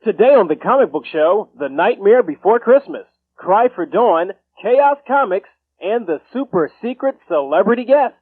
Today on the Comic Book Show, The Nightmare Before Christmas, Cry for Dawn, Chaos Comics, and the super secret celebrity guest.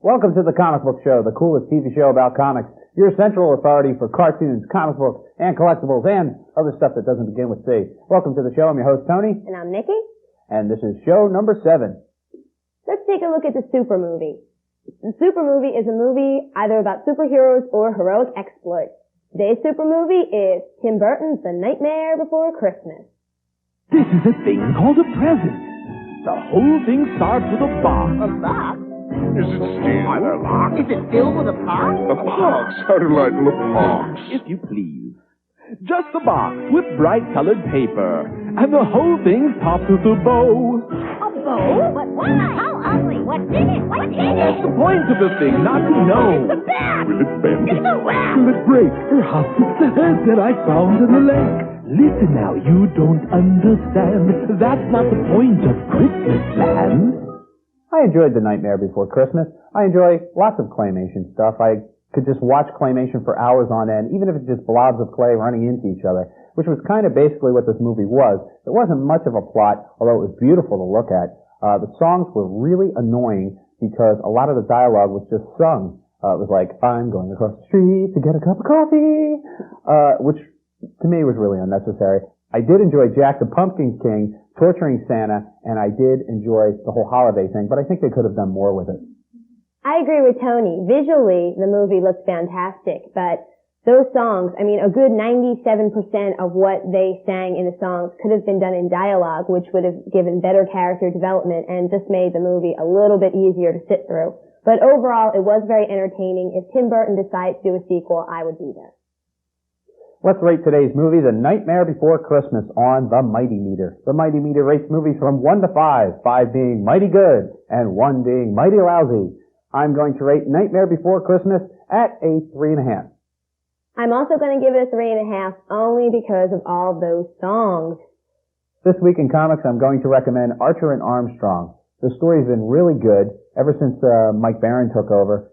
Welcome to the Comic Book Show, the coolest TV show about comics, your central authority for cartoons, comic books, and collectibles, and other stuff that doesn't begin with C. Welcome to the show. I'm your host, Tony. And I'm Nikki. And this is show number 7. Let's take a look at the Super Movie. The Super Movie is a movie either about superheroes or heroic exploits. Today's Super Movie is Tim Burton's The Nightmare Before Christmas. This is a thing called a present. The whole thing starts with a box. A box? Is it steel or locked? Is it filled with a box? A box. Sounded like a little box. If you please. Just a box with bright-colored paper. And the whole thing's topped with a bow. A bow? But why? How ugly? What's in it? What's in it? That's the point of the thing, not to know. It's a bat! Will it bend? It's a rat! Will it break? Perhaps it's the head that I found in the lake. Listen now, you don't understand. That's not the point of Christmas land. I enjoyed The Nightmare Before Christmas. I enjoy lots of claymation stuff. I could just watch claymation for hours on end, even if it's just blobs of clay running into each other, which was kind of basically what this movie was. It wasn't much of a plot, although it was beautiful to look at. The songs were really annoying because a lot of the dialogue was just sung. It was like, I'm going across the street to get a cup of coffee, which to me was really unnecessary. I did enjoy Jack the Pumpkin King torturing Santa, and I did enjoy the whole holiday thing, but I think they could have done more with it. I agree with Tony. Visually, the movie looks fantastic, but those songs, I mean, a good 97% of what they sang in the songs could have been done in dialogue, which would have given better character development and just made the movie a little bit easier to sit through. But overall, it was very entertaining. If Tim Burton decides to do a sequel, I would be there. Let's rate today's movie, The Nightmare Before Christmas, on the Mighty Meter. The Mighty Meter rates movies from 1 to 5, 5 being mighty good and 1 being mighty lousy. I'm going to rate Nightmare Before Christmas at a 3.5. I'm also going to give it a 3.5 only because of all those songs. This week in comics, I'm going to recommend Archer and Armstrong. The story's been really good ever since Mike Baron took over.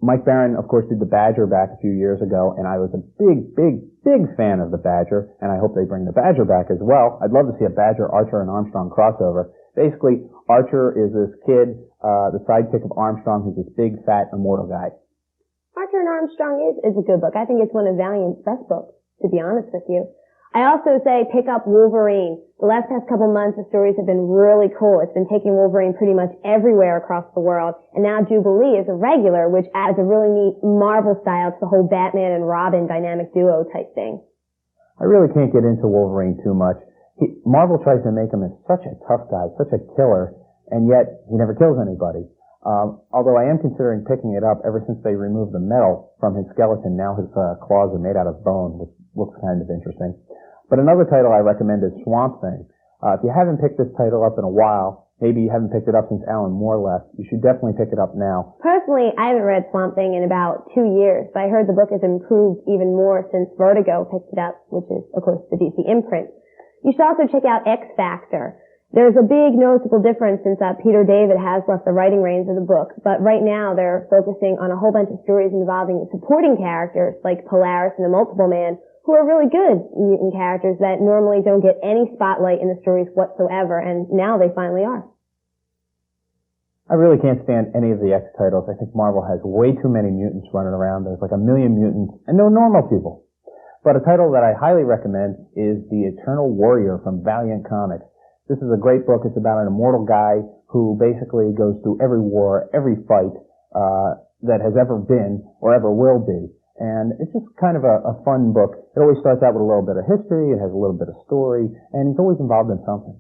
Mike Baron, of course, did The Badger back a few years ago, and I was a big fan of The Badger, and I hope they bring The Badger back as well. I'd love to see a Badger, Archer, and Armstrong crossover. Basically, Archer is this kid, the sidekick of Armstrong, who's this big, fat, immortal guy. Archer and Armstrong is a good book. I think it's one of Valiant's best books, to be honest with you. I also say pick up Wolverine. The last past couple months, the stories have been really cool. It's been taking Wolverine pretty much everywhere across the world. And now Jubilee is a regular, which adds a really neat Marvel style to the whole Batman and Robin dynamic duo type thing. I really can't get into Wolverine too much. Marvel tries to make him as such a tough guy, such a killer, and yet he never kills anybody. Although I am considering picking it up ever since they removed the metal from his skeleton. Now his claws are made out of bone, which looks kind of interesting. But another title I recommend is Swamp Thing. If you haven't picked this title up in a while, maybe you haven't picked it up since Alan Moore left, you should definitely pick it up now. Personally, I haven't read Swamp Thing in about 2 years, but I heard the book has improved even more since Vertigo picked it up, which is, of course, the DC imprint. You should also check out X Factor. There's a big noticeable difference since Peter David has left the writing reins of the book, but right now they're focusing on a whole bunch of stories involving supporting characters like Polaris and the Multiple Man, who are really good mutant characters that normally don't get any spotlight in the stories whatsoever, and now they finally are. I really can't stand any of the X titles. I think Marvel has way too many mutants running around. There's like 1 million mutants and no normal people. But a title that I highly recommend is The Eternal Warrior from Valiant Comics. This is a great book. It's about an immortal guy who basically goes through every war, every fight that has ever been or ever will be. And it's just kind of a fun book. It always starts out with a little bit of history. It has a little bit of story, and he's always involved in something.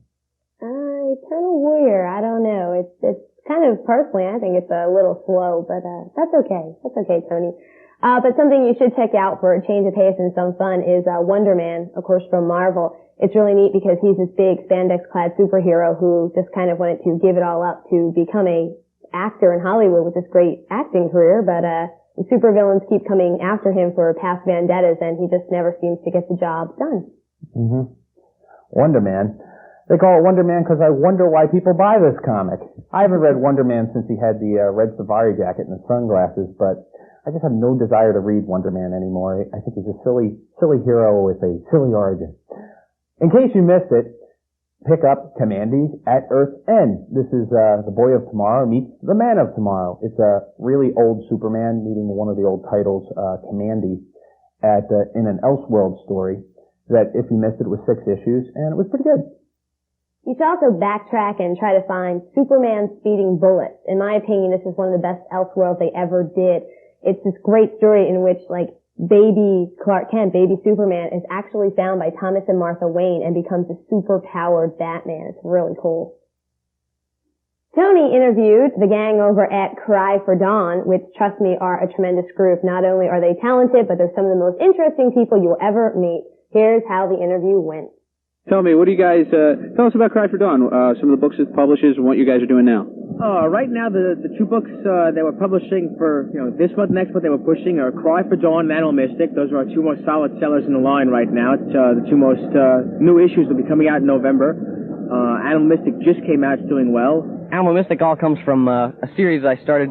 Eternal Warrior, I don't know. It's kind of, personally, I think it's a little slow, but that's okay. That's okay, Tony. But something you should check out for a change of pace and some fun is Wonder Man, of course, from Marvel. It's really neat because he's this big spandex-clad superhero who just kind of wanted to give it all up to become a actor in Hollywood with this great acting career, but the supervillains keep coming after him for past vendettas, and he just never seems to get the job done. Mm-hmm. Wonder Man. They call it Wonder Man because I wonder why people buy this comic. I haven't read Wonder Man since he had the red safari jacket and the sunglasses, but I just have no desire to read Wonder Man anymore. I think he's a silly hero with a silly origin. In case you missed it, pick up Commandy at Earth's End. This is the Boy of Tomorrow meets the Man of Tomorrow. It's a really old Superman meeting one of the old titles, Commandy, in an Elseworld story that, if you missed it, was 6 issues, and it was pretty good. You should also backtrack and try to find Superman speeding bullets. In my opinion, this is one of the best Elseworlds they ever did. It's this great story in which, like, baby Clark Kent, baby Superman, is actually found by Thomas and Martha Wayne and becomes a super-powered Batman. It's really cool. Tony interviewed the gang over at Cry for Dawn, which, trust me, are a tremendous group. Not only are they talented, but they're some of the most interesting people you will ever meet. Here's how the interview went. Tell me, what do you guys, tell us about Cry for Dawn, some of the books it publishes and what you guys are doing now. Right now, the 2 books they were publishing for, this month, next month they were pushing are Cry for Dawn and Animal Mystic. Those are our 2 most solid sellers in the line right now. It's the 2 most new issues will be coming out in November. Animal Mystic just came out, it's doing well. Animal Mystic all comes from a series I started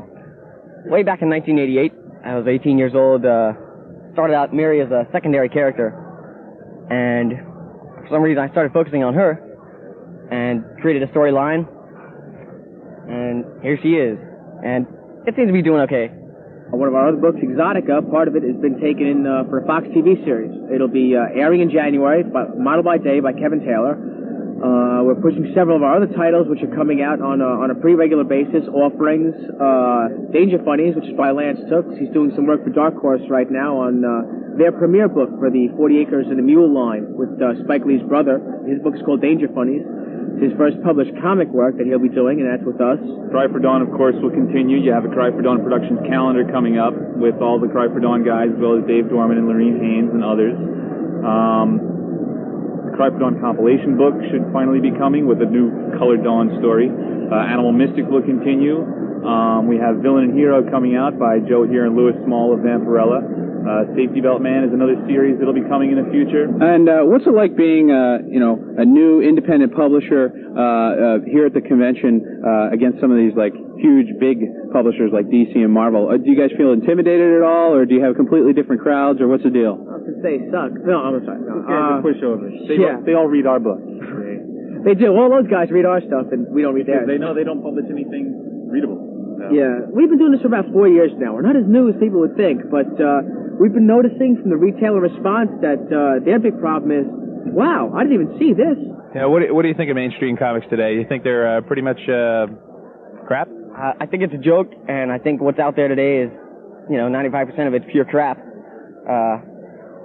way back in 1988. I was 18 years old, started out Mary as a secondary character, and for some reason I started focusing on her and created a storyline, and here she is, and it seems to be doing okay. One of our other books, Exotica, part of it has been taken in for a Fox TV series. It'll be airing in January, modeled by Day by Kevin Taylor. We're pushing several of our other titles, which are coming out on a pretty regular basis. Offerings, Danger Funnies, which is by Lance Tooks. He's doing some work for Dark Horse right now on their premiere book for the 40 Acres and a Mule line with Spike Lee's brother. His book is called Danger Funnies. It's his first published comic work that he'll be doing, and that's with us. Cry for Dawn, of course, will continue. You have a Cry for Dawn Productions calendar coming up with all the Cry for Dawn guys, as well as Dave Dorman and Lorene Haynes and others. The Cry for Dawn compilation book should finally be coming with a new Colored Dawn story. Animal Mystic will continue. We have Villain and Hero coming out by Joe Here and Louis Small of Vampirella. Safety Belt Man is another series that'll be coming in the future. And what's it like being, a new independent publisher here at the convention against some of these like huge, big publishers like DC and Marvel? Do you guys feel intimidated at all, or do you have completely different crowds, or what's the deal? Since they suck. No, I'm sorry. No. Pushovers. Yeah. They all read our book. They do. All those guys read our stuff, and we don't read theirs. They know they don't publish anything readable. So. Yeah. We've been doing this for about 4 years now. We're not as new as people would think, but we've been noticing from the retailer response that their big problem is, wow, I didn't even see this. Yeah, what do you think of mainstream comics today? You think they're pretty much crap? I think it's a joke, and I think what's out there today is, 95% of it's pure crap.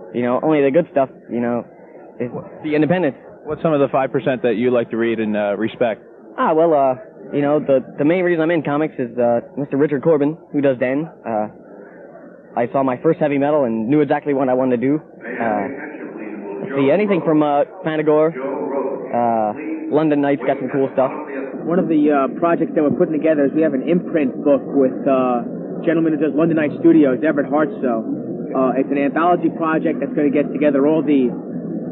Only the good stuff, is the independent. What's some of the 5% that you like to read and respect? The main reason I'm in comics is Mr. Richard Corbin, who does Den. I saw my first heavy metal and knew exactly what I wanted to do. Let's see, anything from Pantagore, London Knights got some cool stuff. One of the projects that we're putting together is we have an imprint book with a gentleman who does London Knight Studios, Everett Hartsoe. It's an anthology project that's going to get together all the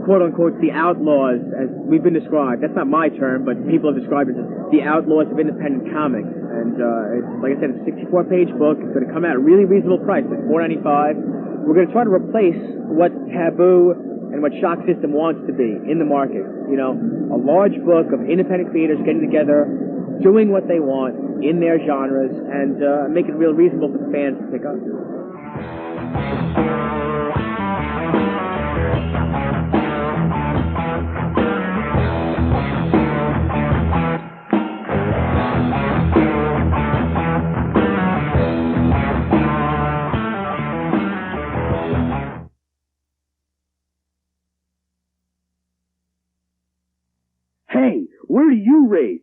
quote-unquote the outlaws, as we've been described. That's not my term, but people have described it as the outlaws of independent comics. And it's, like I said, it's a 64-page book. It's going to come out at a really reasonable price, like $4.95. We're going to try to replace what Taboo and what Shock System wants to be in the market. A large book of independent creators getting together, doing what they want in their genres, and make it real reasonable for the fans to pick up. where do you race?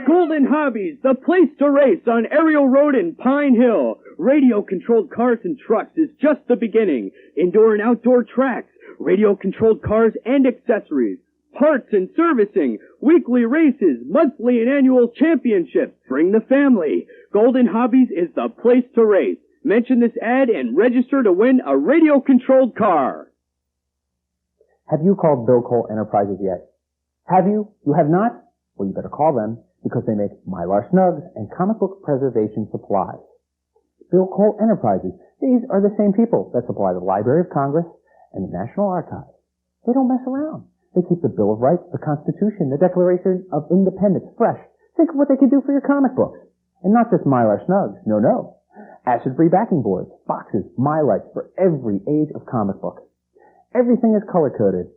Golden Hobbies, the place to race on Ariel Road in Pine Hill. Radio-controlled cars and trucks is just the beginning. Indoor and outdoor tracks, radio-controlled cars and accessories, parts and servicing, weekly races, monthly and annual championships. Bring the family. Golden Hobbies is the place to race. Mention this ad and register to win a radio-controlled car. Have you called Bill Cole Enterprises yet? Have you? You have not? Well, you better call them, because they make Mylar Snugs and comic book preservation supplies. Bill Cole Enterprises. These are the same people that supply the Library of Congress and the National Archives. They don't mess around. They keep the Bill of Rights, the Constitution, the Declaration of Independence fresh. Think of what they could do for your comic books. And not just Mylar Snugs. No. Acid-free backing boards, boxes, Mylars for every age of comic book. Everything is color-coded,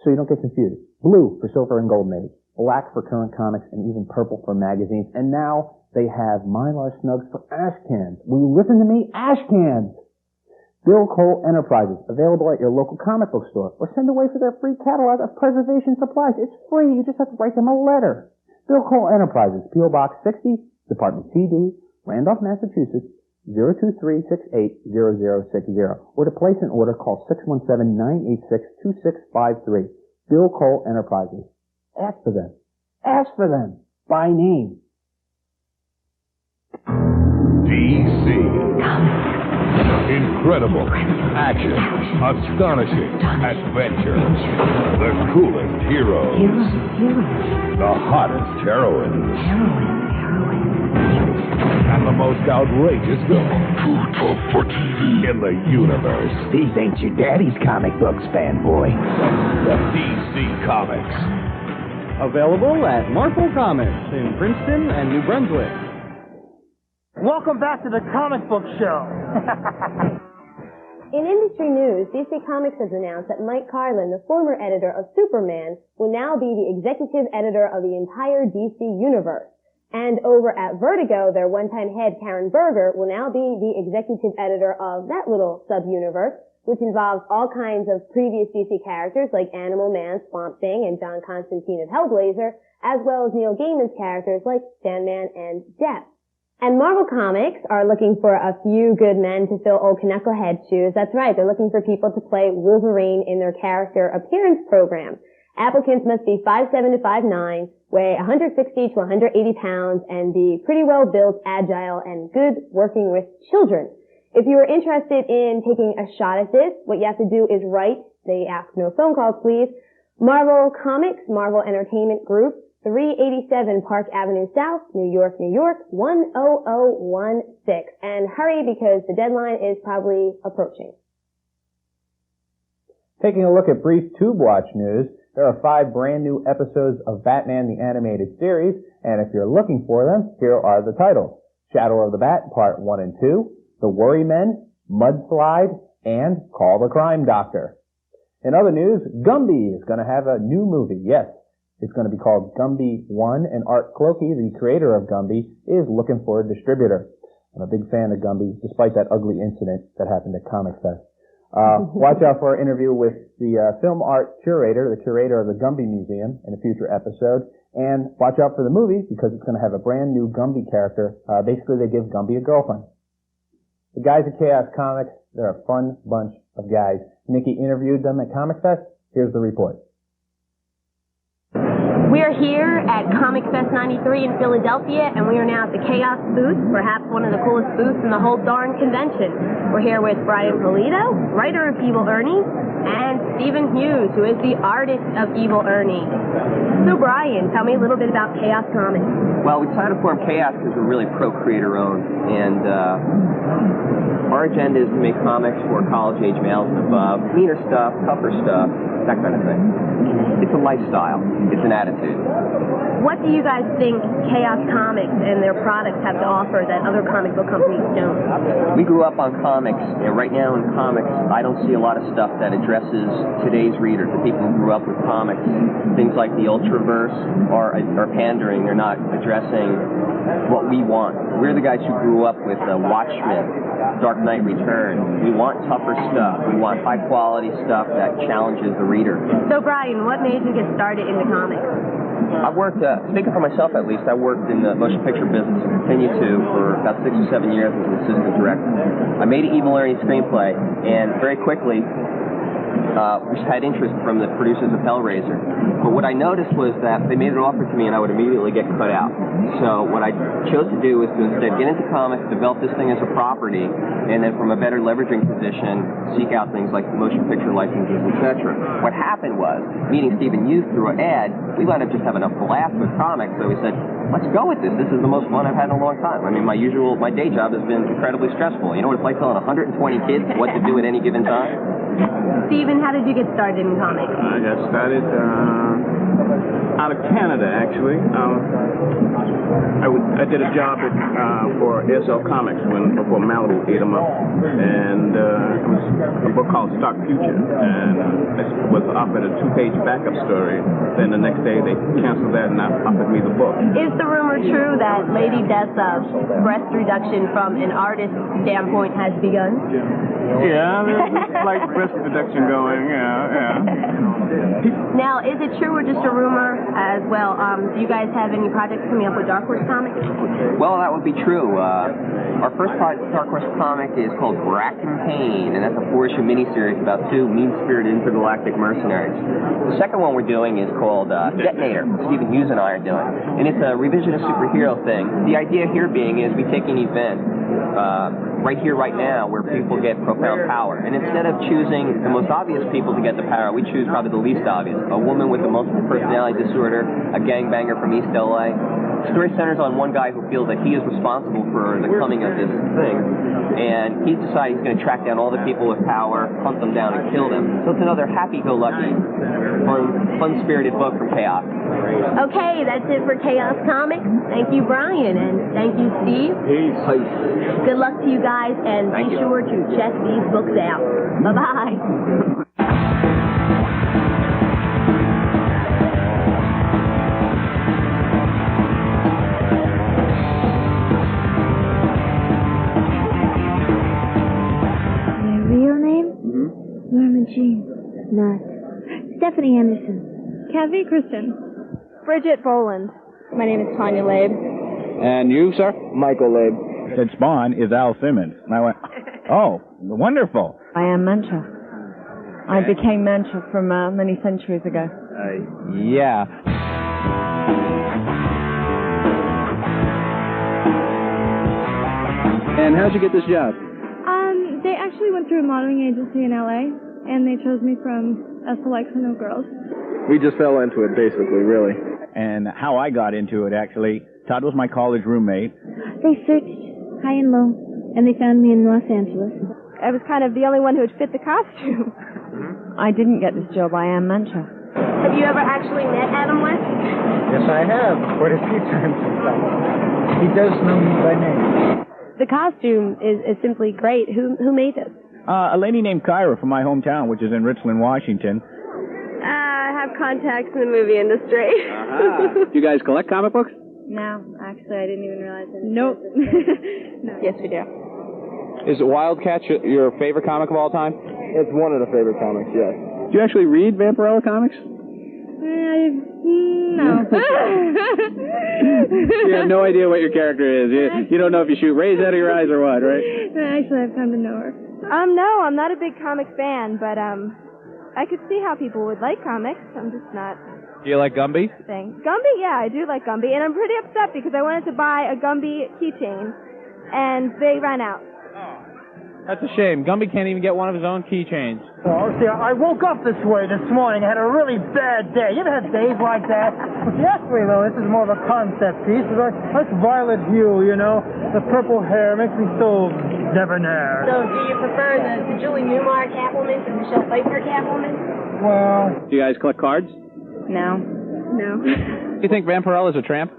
so you don't get confused. Blue for Silver and Golden Age, black for current comics, and even purple for magazines. And now they have Mylar Snugs for ash cans. Will you listen to me? Ash cans! Bill Cole Enterprises, available at your local comic book store, or send away for their free catalog of preservation supplies. It's free. You just have to write them a letter. Bill Cole Enterprises, P.O. Box 60, Department CD, Randolph, Massachusetts, 023680060. Or to place an order, call 617-986-2653. Bill Cole Enterprises. Ask for them. Ask for them. By name. DC. Incredible. Action. Astonishing. Adventure. The coolest heroes. The hottest heroines. And the most outrageous villains. Too tough for TV. In the universe. These ain't your daddy's comic books, fanboy. The DC Comics. Available at Marple Comics in Princeton and New Brunswick. Welcome back to the Comic Book Show. In industry news, DC Comics has announced that Mike Harlan, the former editor of Superman, will now be the executive editor of the entire DC universe. And over at Vertigo, their one-time head, Karen Berger, will now be the executive editor of that little sub-universe, which involves all kinds of previous DC characters like Animal Man, Swamp Thing, and John Constantine of Hellblazer, as well as Neil Gaiman's characters like Sandman and Death. And Marvel Comics are looking for a few good men to fill old Knucklehead's shoes. That's right, they're looking for people to play Wolverine in their character appearance program. Applicants must be 5'7" to 5'9", weigh 160 to 180 pounds, and be pretty well built, agile, and good working with children. If you are interested in taking a shot at this, what you have to do is write, they ask no phone calls please, Marvel Comics, Marvel Entertainment Group, 387 Park Avenue South, New York, 10016. And hurry because the deadline is probably approaching. Taking a look at brief Tube Watch news, there are 5 brand new episodes of Batman the Animated Series, and if you're looking for them, here are the titles. Shadow of the Bat, Part 1 and 2, The Worry Men, Mudslide, and Call the Crime Doctor. In other news, Gumby is going to have a new movie, yes. It's going to be called Gumby 1, and Art Clokey, the creator of Gumby, is looking for a distributor. I'm a big fan of Gumby, despite that ugly incident that happened at Comic Fest. Watch out for our interview with the film art curator, the curator of the Gumby Museum, in a future episode. And watch out for the movie, because it's going to have a brand new Gumby character. Basically, they give Gumby a girlfriend. The guys at Chaos Comics, they're a fun bunch of guys. Nikki interviewed them at Comic Fest. Here's the report. We are here at Comic Fest 93 in Philadelphia, and we are now at the Chaos booth, perhaps one of the coolest booths in the whole darn convention. We're here with Brian Polito, writer of Evil Ernie, and Stephen Hughes, who is the artist of Evil Ernie. So Brian, tell me a little bit about Chaos Comics. Well, we decided to form Chaos because we're really pro-creator owned, and our agenda is to make comics for college-age males and above, meaner stuff, tougher stuff, that kind of thing. It's a lifestyle. It's an attitude. What do you guys think Chaos Comics and their products have to offer that other comic book companies don't? We grew up on comics, and right now in comics, I don't see a lot of stuff that addresses today's readers, the people who grew up with comics. Things like the Ultraverse are pandering. They're not addressing what we want. We're the guys who grew up with Watchmen Dark Knight Returns. We want tougher stuff. We want high-quality stuff that challenges the reader. So, Brian, what made you get started in the comics? I worked, speaking for myself at least, I worked in the motion picture business and continue to for about 6 or 7 years as an assistant director. I made an Evil Ernie screenplay, and very quickly, we just had interest from the producers of Hellraiser. But what I noticed was that they made an offer to me and I would immediately get cut out. So what I chose to do was to instead get into comics, develop this thing as a property, and then from a better leveraging position, seek out things like motion picture licenses, etc. What happened was, meeting Stephen Youth through an ad, we wound up just having a blast with comics, so we said, let's go with this. This is the most fun I've had in a long time. I mean, my day job has been incredibly stressful. You know what it's like telling 120 kids what to do at any given time? Stephen, how did you get started in comics? I got started out of Canada, actually. I did a job for SL Comics before Malibu ate them up, and it was a book called Stock Future, and it was offered a 2-page backup story. Then the next day they canceled that and offered me the book. Is the rumor true that Lady Death's breast reduction from an artist's standpoint has begun? Yeah, there's a slight breast reduction going, yeah. Now, is it true or just a rumor as well? Do you guys have any projects coming up with Dark Horse Comics? Well, that would be true. Our first Dark Horse comic is called Rack and Pain, and that's a 4-issue miniseries about 2 mean-spirited intergalactic mercenaries. The second one we're doing is called Detonator, Stephen Hughes and I are doing, and it's a revisionist superhero thing. The idea here being is we take an event right here, right now, where people get profound power. And instead of choosing the most obvious people to get the power, we choose probably the least obvious. A woman with a multiple personality disorder, a gangbanger from East LA. The story centers on one guy who feels that he is responsible for the coming of this thing. And he's decided he's going to track down all the people with power, hunt them down, and kill them. So it's another happy-go-lucky, fun-spirited book from Chaos. Okay, that's it for Chaos Comics. Thank you, Brian, and thank you, Steve. Peace. Good luck to you guys, and be sure to check these books out. Bye-bye. Norma Jean. Not. Stephanie Anderson. Kathy Kristen. Bridget Boland. My name is Tanya Labe. And you, sir? Michael Labe. Said Spawn is Al Simmons. And I went, oh, wonderful. I am Mancha. I became Mancha from many centuries ago. Yeah. And how'd you get this job? They actually went through a modeling agency in LA, and they chose me from a selection of girls. We just fell into it, basically, really. And how I got into it, actually, Todd was my college roommate. They searched high and low, and they found me in Los Angeles. I was kind of the only one who would fit the costume. I didn't get this job. I am Mancha. Have you ever actually met Adam West? Yes, I have. Quite a few times, in fact. He does know me by name. The costume is simply great. Who made this? A lady named Kyra from my hometown, which is in Richland, Washington. I have contacts in the movie industry. Do you guys collect comic books? No, actually, I didn't even realize it. Nope. No. Yes, we do. Is Wildcat your favorite comic of all time? It's one of the favorite comics, yes. Do you actually read Vampirella comics? No. You have no idea what your character is. You don't know if you shoot rays out of your eyes or what, right? Actually, I've come to know her. No, I'm not a big comic fan, but I could see how people would like comics. I'm just not. Do you like Gumby? Gumby, yeah, I do like Gumby, and I'm pretty upset because I wanted to buy a Gumby keychain, and they ran out. That's a shame. Gumby can't even get one of his own keychains. Well, see, I woke up this way this morning. I had a really bad day. You ever had days like that? But actually, though, this is more of a concept piece. That's violet hue, you know. The purple hair makes me so debonair. So, do you prefer the Julie Newmar Catwoman to Michelle Pfeiffer Catwoman? Well... Do you guys collect cards? No. Do you think Vampirella's a tramp?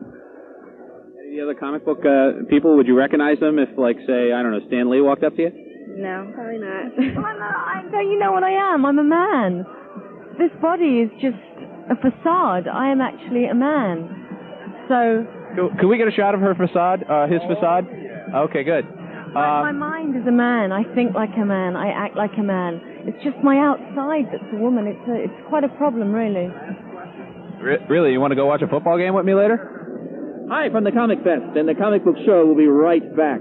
Any other comic book people, would you recognize them if, like, say, I don't know, Stan Lee walked up to you? No, probably not. Don't you know what I am? I'm a man. This body is just a facade. I am actually a man. So... Can we get a shot of her facade, his facade? Okay, good. My mind is a man. I think like a man. I act like a man. It's just my outside that's a woman. It's quite a problem, really. Really? You want to go watch a football game with me later? Hi from the Comic Fest, and the Comic Book Show will be right back.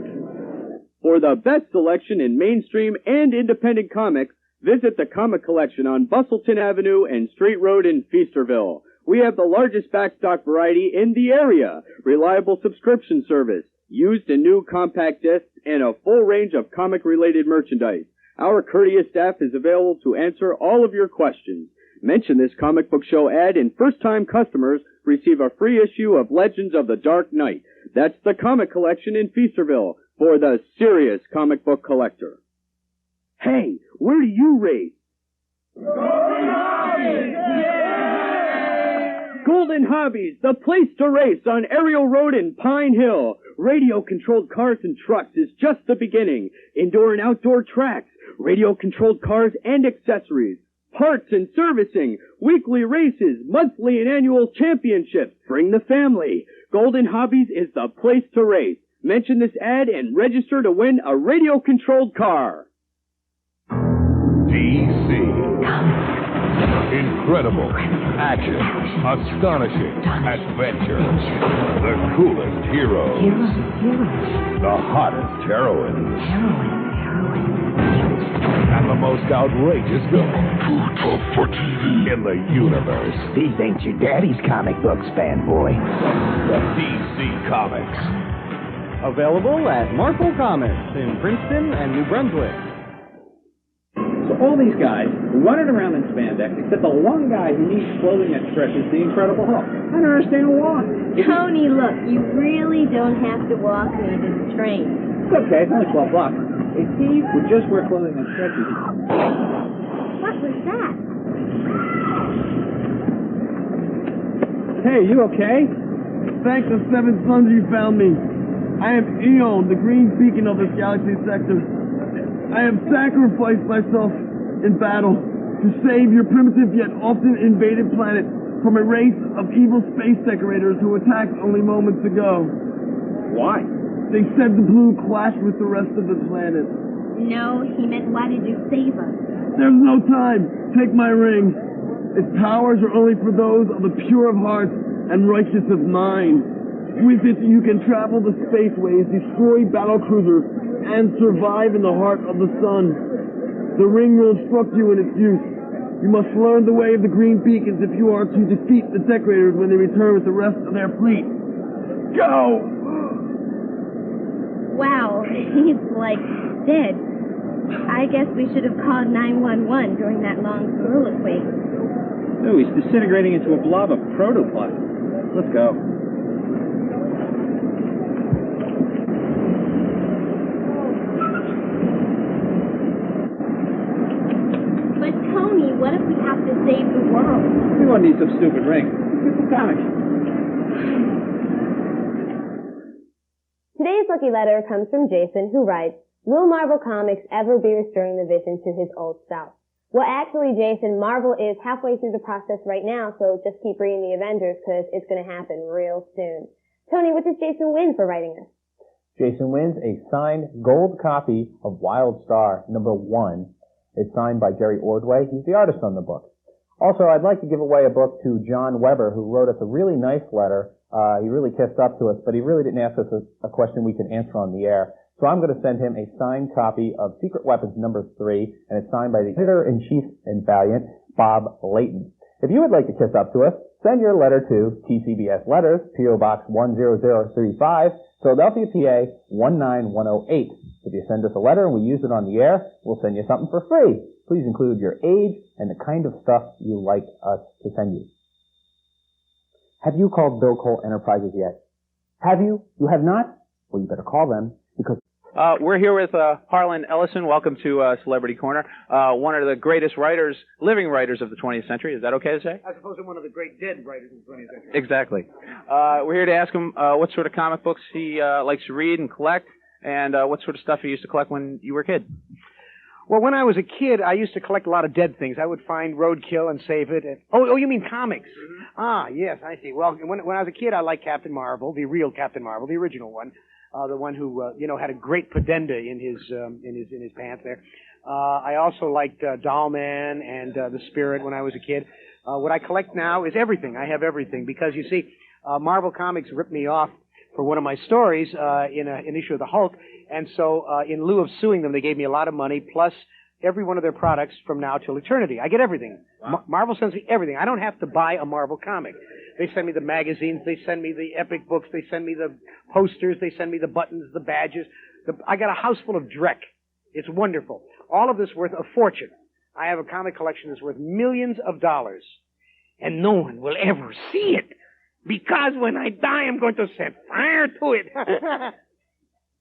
For the best selection in mainstream and independent comics, visit the Comic Collection on Bustleton Avenue and Street Road in Feasterville. We have the largest backstock variety in the area, reliable subscription service, used and new compact discs, and a full range of comic-related merchandise. Our courteous staff is available to answer all of your questions. Mention this Comic Book Show ad, and first-time customers receive a free issue of Legends of the Dark Knight. That's the Comic Collection in Feasterville for the serious comic book collector. Hey, where do you race? Golden Hobbies, the place to race on Ariel Road in Pine Hill. Radio-controlled cars and trucks is just the beginning. Indoor and outdoor tracks, radio-controlled cars and accessories, parts and servicing, weekly races, monthly and annual championships. Bring the family. Golden Hobbies is the place to race. Mention this ad and register to win a radio-controlled car. DC. Incredible. Action. Astonishing. Adventure. The coolest heroes. The hottest heroines. And the most outrageous villains. Too tough for TV. In the universe. These ain't your daddy's comic books, fanboy. DC Comics. Available at Marvel Comics in Princeton and New Brunswick. So all these guys running around in spandex, except the one guy who needs clothing that stretches, the Incredible Hulk. I don't understand why. Tony, look, you really don't have to walk me to the train. It's okay, it's only 12 bucks. If he would just wear clothing that stretches. What was that? Hey, you okay? Thank the seven suns you found me. I am Eon, the green beacon of this galaxy sector. I have sacrificed myself in battle to save your primitive yet often invaded planet from a race of evil space decorators who attacked only moments ago. Why? They said the blue clashed with the rest of the planet. No, he meant why did you save us? There's no time. Take my ring. Its powers are only for those of the pure of heart and righteous of mind. With it, you can travel the spaceways, destroy battle cruisers, and survive in the heart of the sun. The ring will instruct you in its use. You must learn the way of the green beacons if you are to defeat the decorators when they return with the rest of their fleet. Go! Wow, he's like dead. I guess we should have called 911 during that long soliloquy. No, he's disintegrating into a blob of protoplasm. Let's go. But Tony, what if we have to save the world? We won't need some stupid ring. Get some comics. Today's lucky letter comes from Jason, who writes, "Will Marvel Comics ever be restoring the Vision to his old self?" Well, actually, Jason, Marvel is halfway through the process right now, so just keep reading the Avengers because it's going to happen real soon. Tony, what does Jason win for writing this? Jason wins a signed gold copy of Wild Star #1. It's signed by Jerry Ordway. He's the artist on the book. Also, I'd like to give away a book to John Weber, who wrote us a really nice letter. He really kissed up to us, but he really didn't ask us a question we could answer on the air. So I'm going to send him a signed copy of Secret Weapons #3, and it's signed by the editor-in-chief and Valiant, Bob Layton. If you would like to kiss up to us, send your letter to TCBS Letters, P.O. Box 10035, Philadelphia, PA 19108. If you send us a letter and we use it on the air, we'll send you something for free. Please include your age and the kind of stuff you like us to send you. Have you called Bill Cole Enterprises yet? Have you? You have not? Well, you better call them, because We're here with Harlan Ellison. Welcome to Celebrity Corner. One of the greatest writers, living writers of the 20th century. Is that okay to say? As opposed to one of the great dead writers of the 20th century. Exactly. We're here to ask him what sort of comic books he likes to read and collect, and what sort of stuff he used to collect when you were a kid. Well, when I was a kid, I used to collect a lot of dead things. I would find roadkill and save it. Oh, you mean comics? Mm-hmm. Ah, yes, I see. Well, when I was a kid, I liked Captain Marvel, the real Captain Marvel, the original one. the one who had a great pudenda in his pants there. I also liked Dollman and The Spirit when I was a kid. What I collect now is everything. I have everything because, you see, Marvel Comics ripped me off for one of my stories in an issue of the Hulk, and so in lieu of suing them, they gave me a lot of money, plus every one of their products from now till eternity. I get everything. Wow. Marvel sends me everything. I don't have to buy a Marvel comic. They send me the magazines, they send me the epic books, they send me the posters, they send me the buttons, the badges. I got a house full of dreck. It's wonderful. All of this worth a fortune. I have a comic collection that's worth millions of dollars. And no one will ever see it. Because when I die, I'm going to set fire to it.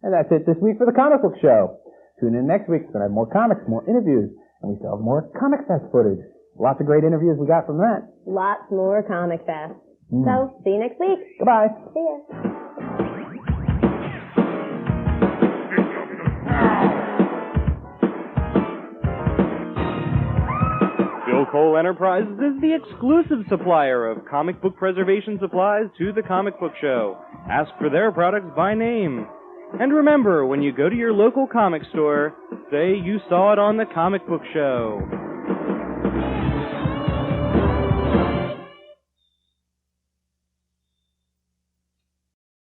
And that's it this week for the Comic Book Show. Tune in next week. We're going to have more comics, more interviews, and we still have more Comic Fest footage. Lots of great interviews we got from that. Lots more Comic Fest. So, see you next week. Goodbye. See ya. Bill Cole Enterprises is the exclusive supplier of comic book preservation supplies to the Comic Book Show. Ask for their products by name. And remember, when you go to your local comic store, say you saw it on the Comic Book Show.